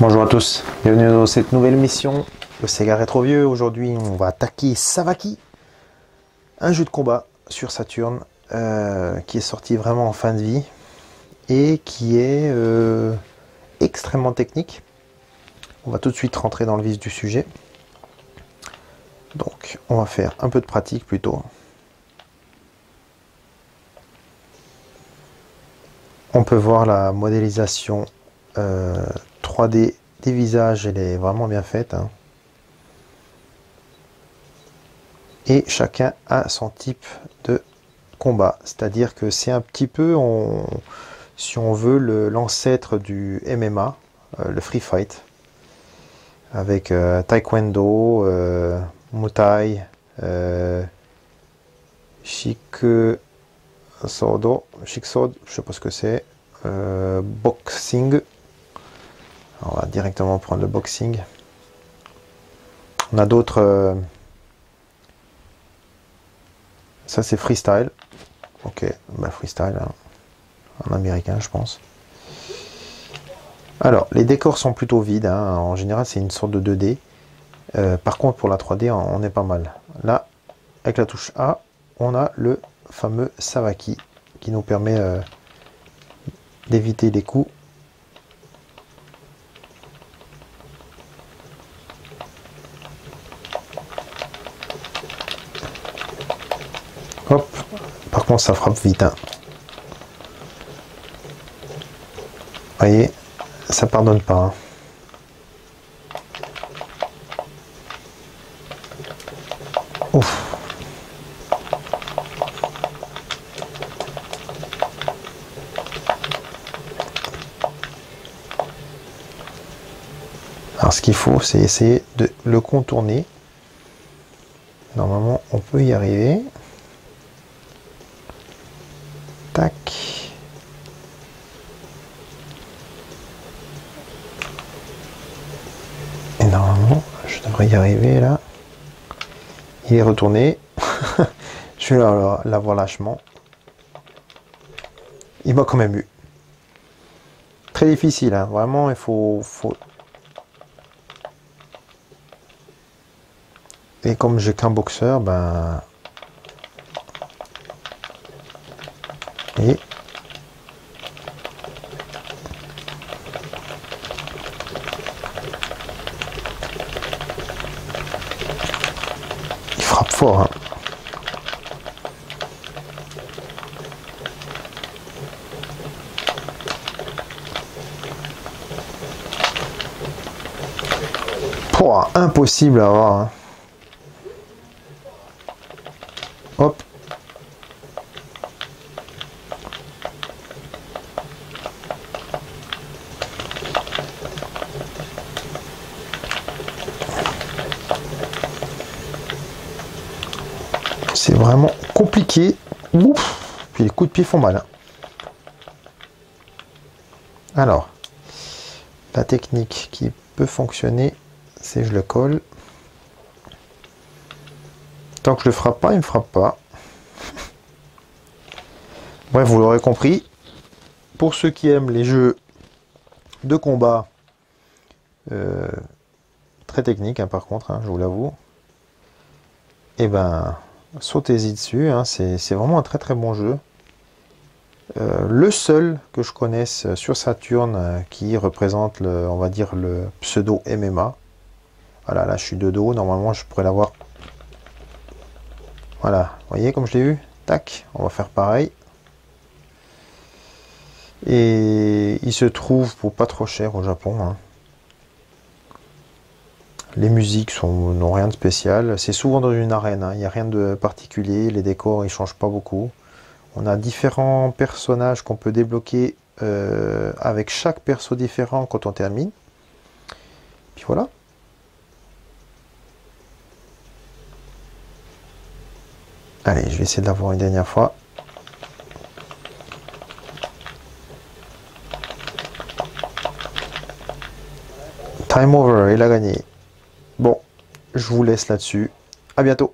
Bonjour à tous, bienvenue dans cette nouvelle mission de Sega Retro Vieux. Aujourd'hui on va attaquer Savaki, un jeu de combat sur Saturn qui est sorti vraiment en fin de vie et qui est extrêmement technique. On va tout de suite rentrer dans le vif du sujet. Donc on va faire un peu de pratique plutôt. On peut voir la modélisation 3D des visages, elle est vraiment bien faite, hein. Et chacun a son type de combat, c'est-à-dire que c'est un petit peu, si on veut, l'ancêtre du MMA, le Free Fight, avec Taekwondo, Muay Thai, Shiksodo, je sais pas ce que c'est, Boxing. On va directement prendre le boxing. On a d'autres. Ça c'est freestyle. Ok, bah freestyle, hein, en américain je pense. Alors, les décors sont plutôt vides, hein. En général c'est une sorte de 2D. Par contre pour la 3D on est pas mal. Là, avec la touche A, on a le fameux Savaki qui nous permet d'éviter les coups. Hop, par contre ça frappe vite, hein. Vous voyez, ça pardonne pas, hein. Ouf. Alors ce qu'il faut, c'est essayer de le contourner. Normalement, on peut y arriver. Tac. Et normalement, je devrais y arriver là. Il est retourné. Je vais l'avoir lâchement. Il m'a quand même eu. Très difficile, hein. Vraiment, il faut... Et comme j'ai qu'un boxeur, ben... Et... il frappe fort, hein. Pouah, impossible à avoir, hein. Hop. C'est vraiment compliqué. Ouf. Puis les coups de pied font mal, hein. Alors, la technique qui peut fonctionner, c'est je le colle. Tant que je le frappe pas, il me frappe pas. Bref, vous l'aurez compris. Pour ceux qui aiment les jeux de combat, très techniques, hein, par contre, hein, je vous l'avoue, et ben, sautez-y dessus, hein, c'est vraiment un très très bon jeu. Le seul que je connaisse sur Saturn qui représente, on va dire, le pseudo MMA. Voilà, là je suis de dos, normalement je pourrais l'avoir. Voilà, vous voyez comme je l'ai eu. Tac, on va faire pareil. Et il se trouve pour pas trop cher au Japon, hein. Les musiques n'ont rien de spécial. C'est souvent dans une arène, hein. Il n'y a rien de particulier. Les décors ils changent pas beaucoup. On a différents personnages qu'on peut débloquer avec chaque perso différent quand on termine. Puis voilà. Allez, je vais essayer de l'avoir une dernière fois. Time over, il a gagné. Bon, je vous laisse là-dessus. À bientôt.